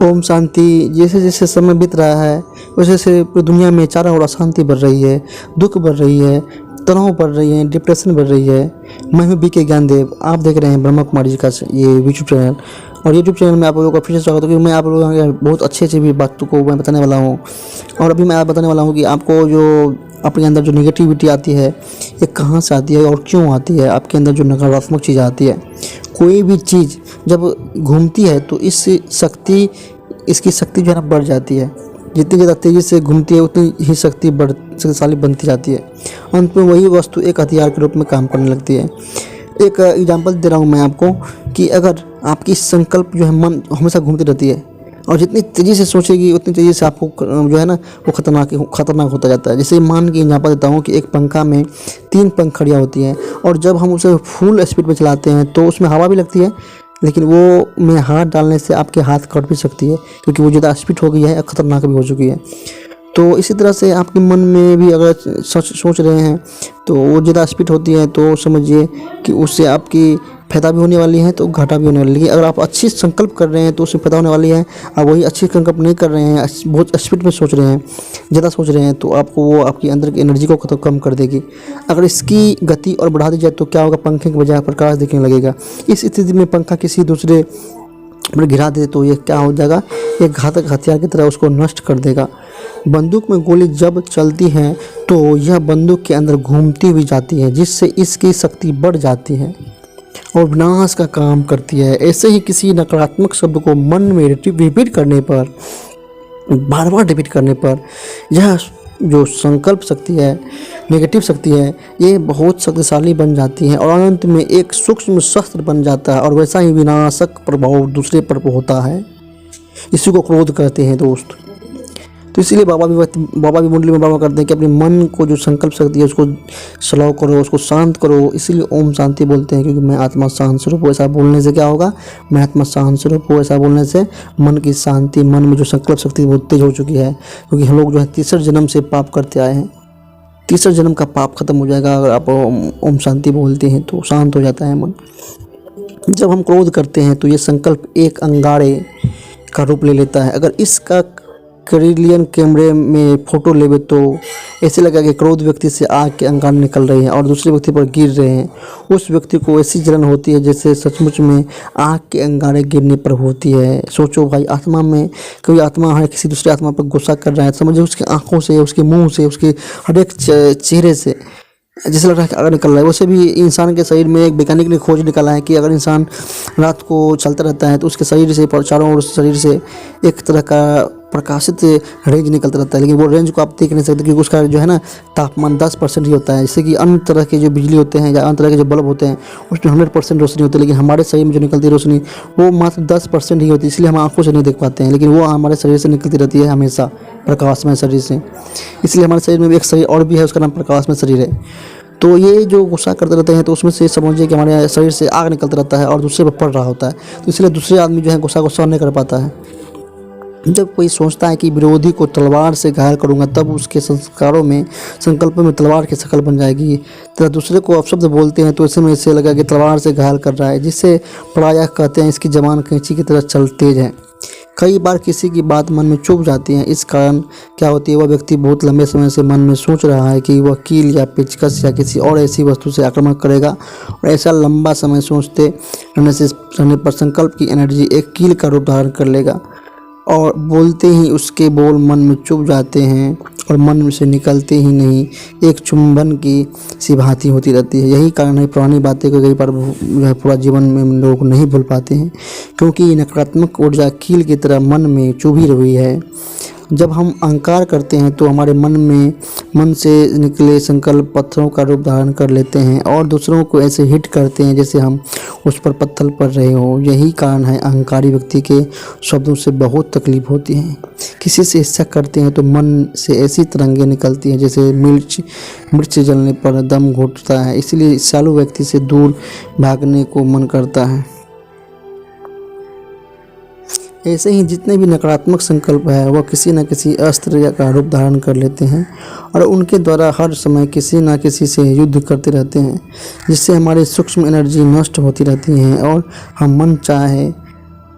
ओम शांति। जैसे जैसे समय बीत रहा है वैसे वैसे पूरी दुनिया में चारों ओर अशांति बढ़ रही है, दुख बढ़ रही है, तनाव बढ़ रही है, डिप्रेशन बढ़ रही है। मैं हूँ बीके ज्ञानदेव, आप देख रहे हैं ब्रह्मा कुमारी जी का ये यूट्यूब चैनल। और यूट्यूब चैनल में आप लोगों का फिर से स्वागत है, क्योंकि मैं आप लोगों को बहुत अच्छी अच्छी भी बातों को मैं बताने वाला हूँ। और अभी मैं आप बताने वाला हूँ कि आपको जो अपने अंदर जो नेगेटिविटी आती है ये कहाँ से आती है और क्यों आती है। आपके अंदर जो नकारात्मक चीज़ आती है, कोई भी चीज़ जब घूमती है तो इसकी शक्ति जो है ना बढ़ जाती है। जितनी ज़्यादा तेज़ी से घूमती है उतनी ही शक्तिशाली बनती जाती है। अंत में वही वस्तु एक हथियार के रूप में काम करने लगती है। एक एग्जांपल दे रहा हूँ मैं आपको कि अगर आपकी संकल्प जो है मन हमेशा घूमती रहती है और जितनी तेज़ी से सोचेगी उतनी तेज़ी से आपको जो है ना वो खतरनाक होता जाता है। जैसे मान के एग्जांपल देता हूँ कि एक पंखा में 3 पंखड़ियाँ होती हैं और जब हम उसे फुल स्पीड में चलाते हैं तो उसमें हवा भी लगती है, लेकिन वो में हाथ डालने से आपके हाथ कट भी सकती है, क्योंकि वो ज़्यादा स्पीड हो गई है, खतरनाक भी हो चुकी है। तो इसी तरह से आपके मन में भी अगर सोच रहे हैं तो वो ज़्यादा स्पीड होती है तो समझिए कि उससे आपकी फ़ायदा भी होने वाली है तो घाटा भी होने वाली है। लेकिन अगर आप अच्छी संकल्प कर रहे हैं तो उससे फ़ायदा होने वाली है। आप वही अच्छी संकल्प नहीं कर रहे हैं, बहुत स्पीड में सोच रहे हैं, ज़्यादा सोच रहे हैं, तो आपको वो आपकी अंदर की एनर्जी को कम कर देगी। अगर इसकी गति और बढ़ा दी जाए तो क्या होगा, पंखे के बजाय प्रकाश दिखने लगेगा। इस स्थिति में पंखा किसी दूसरे पर गिरा दे तो ये क्या हो जाएगा, एक घातक हथियार की तरह उसको नष्ट कर देगा। बंदूक में गोली जब चलती है तो यह बंदूक के अंदर घूमती हुई जाती है, जिससे इसकी शक्ति बढ़ जाती है और विनाश का काम करती है। ऐसे ही किसी नकारात्मक शब्द को मन में रिपीट करने पर, बार बार रिपीट करने पर यह जो संकल्प शक्ति है, नेगेटिव शक्ति है, ये बहुत शक्तिशाली बन जाती है और अंत में एक सूक्ष्म शस्त्र बन जाता है और वैसा ही विनाशक प्रभाव दूसरे पर होता है। इसी को क्रोध कहते हैं दोस्त। तो इसीलिए बाबा भी मुंडली में बाबा करते हैं कि अपने मन को जो संकल्प शक्ति है उसको स्लो करो, उसको शांत करो। इसीलिए ओम शांति बोलते हैं, क्योंकि मैं आत्मा शांत स्वरूप हूँ। ऐसा बोलने से क्या होगा, मैं आत्मा शांत स्वरूप हूँ, ऐसा बोलने से मन की शांति, मन में जो संकल्प शक्ति बहुत तेज हो चुकी है, क्योंकि हम लोग जो है तीसरे जन्म से पाप करते आए हैं। तीसरे जन्म का पाप खत्म हो जाएगा अगर आप ओम शांति बोलते हैं तो शांत हो जाता है मन। जब हम क्रोध करते हैं तो ये संकल्प एक अंगारे का रूप ले लेता है। अगर इसका क्रिलियन कैमरे में फ़ोटो लेवे तो ऐसे लगा कि क्रोध व्यक्ति से आग के अंगारे निकल रहे हैं और दूसरे व्यक्ति पर गिर रहे हैं। उस व्यक्ति को ऐसी जलन होती है जैसे सचमुच में आग के अंगारे गिरने पर होती है। सोचो भाई, आत्मा में कोई आत्मा है किसी दूसरे आत्मा पर गुस्सा कर रहा है, समझिए उसकी आँखों से, उसके मुँह से, उसके हर एक चेहरे से जैसे लग रहा है कि आग निकल रहा है। वैसे भी इंसान के शरीर में एक वैज्ञानिक ने खोज निकाला है कि अगर इंसान रात को चलता रहता है तो उसके शरीर से, चारों ओर शरीर से एक तरह का प्रकाशित रेंज निकलता रहता है, लेकिन वो रेंज को आप देख नहीं सकते क्योंकि उसका जो है ना तापमान 10% ही होता है। जैसे कि अन्य तरह के जो बिजली होते हैं या अन्य तरह के जो बल्ब होते हैं उसमें 100% रोशनी होती है, लेकिन हमारे शरीर में जो निकलती है रोशनी वो मात्र 10% ही होती है। इसलिए हम आंखों से नहीं देख पाते हैं, लेकिन वो हमारे शरीर से निकलती रहती है हमेशा, प्रकाशमय शरीर से। इसलिए हमारे शरीर में भी एक शरीर और भी है, उसका नाम प्रकाशमय शरीर है। तो ये जो गुस्सा करते रहते हैं तो उसमें से समझिए कि हमारे शरीर से आग निकलता रहता है और दूसरे पर पड़ रहा होता है। तो इसलिए दूसरे आदमी जो है गुस्सा को सहन नहीं कर पाता है। जब कोई सोचता है कि विरोधी को तलवार से घायल करूंगा, तब उसके संस्कारों में, संकल्पों में तलवार की शक्ल बन जाएगी। तथा दूसरे को अपशब्द बोलते हैं तो ऐसे में इससे लगा कि तलवार से घायल कर रहा है, जिससे प्रायः कहते हैं इसकी जबान कैंची की तरह तेज है। कई बार किसी की बात मन में चुभ जाती है। इस कारण क्या होती है, वह व्यक्ति बहुत लंबे समय से मन में सोच रहा है कि वह कील या पेचकस या किसी और ऐसी वस्तु से आक्रमण करेगा, और ऐसा लंबा समय सोचते रहने पर संकल्प की एनर्जी एक कील का रूप धारण कर लेगा और बोलते ही उसके बोल मन में चुभ जाते हैं और मन से निकलते ही नहीं, एक चुंबन की सी भांति होती रहती है। यही कारण है पुरानी बातें को कई बार जो है पूरा जीवन में लोग नहीं भूल पाते हैं, क्योंकि नकारात्मक ऊर्जा कील की तरह मन में चुभी हुई है। जब हम अहंकार करते हैं तो हमारे मन से निकले संकल्प पत्थरों का रूप धारण कर लेते हैं और दूसरों को ऐसे हिट करते हैं जैसे हम उस पर पत्थर पड़ रहे हो। यही कारण है अहंकारी व्यक्ति के शब्दों से बहुत तकलीफ होती है। किसी से हिस्सा करते हैं तो मन से ऐसी तरंगें निकलती हैं जैसे मिर्च जलने पर दम घुटता है। इसलिए चालू व्यक्ति से दूर भागने को मन करता है। ऐसे ही जितने भी नकारात्मक संकल्प है वह किसी न किसी अस्त्र का रूप धारण कर लेते हैं और उनके द्वारा हर समय किसी न किसी से युद्ध करते रहते हैं, जिससे हमारी सूक्ष्म एनर्जी नष्ट होती रहती है और हम मन चाहे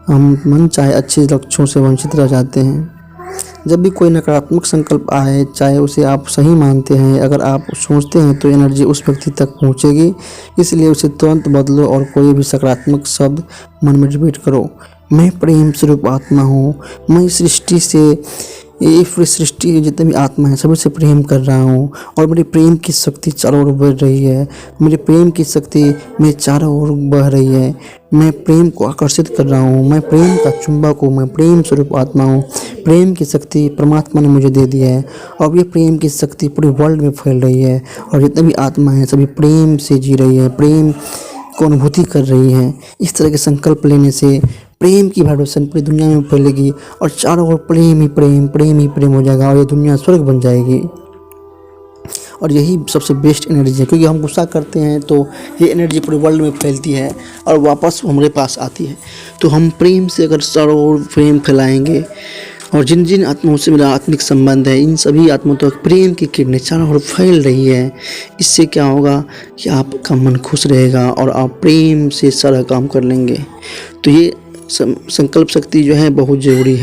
हम मन चाहे अच्छे लक्ष्यों से वंचित रह जाते हैं। जब भी कोई नकारात्मक संकल्प आए, चाहे उसे आप सही मानते हैं, अगर आप सोचते हैं तो एनर्जी उस व्यक्ति तक पहुंचेगी। इसलिए उसे तुरंत बदलो और कोई भी सकारात्मक शब्द मन में रिपीट करो। मैं प्रेम स्वरूप आत्मा हूँ। मैं इस सृष्टि से, ये पूरी सृष्टि की जितनी भी आत्मा है सभी से प्रेम कर रहा हूँ और मेरी प्रेम की शक्ति चारों ओर बढ़ रही है। मेरी प्रेम की शक्ति मेरे चारों ओर बह रही है। मैं प्रेम को आकर्षित कर रहा हूँ। मैं प्रेम का चुंबक हूँ। मैं प्रेम स्वरूप आत्मा हूँ। प्रेम की शक्ति परमात्मा ने मुझे दे दी है और ये प्रेम की शक्ति पूरे वर्ल्ड में फैल रही है और जितनी भी आत्मा है सभी प्रेम से जी रही है, प्रेम को अनुभूति कर रही है। इस तरह के संकल्प लेने से प्रेम की वाइब्रेशन पूरी दुनिया में फैलेगी और चारों ओर प्रेम ही प्रेम, प्रेम ही प्रेम हो जाएगा और ये दुनिया स्वर्ग बन जाएगी। और यही सबसे बेस्ट एनर्जी है, क्योंकि हम गुस्सा करते हैं तो ये एनर्जी पूरे वर्ल्ड में फैलती है और वापस हमारे पास आती है। तो हम प्रेम से अगर चारों ओर प्रेम फैलाएंगे और जिन जिन आत्माओं से मेरा आत्मिक संबंध है, इन सभी आत्माओं तक प्रेम की किरणें चारों ओर फैल रही है। इससे क्या होगा कि आपका मन खुश रहेगा और आप प्रेम से सारा काम कर लेंगे। तो ये संकल्प शक्ति जो है बहुत ज़रूरी है।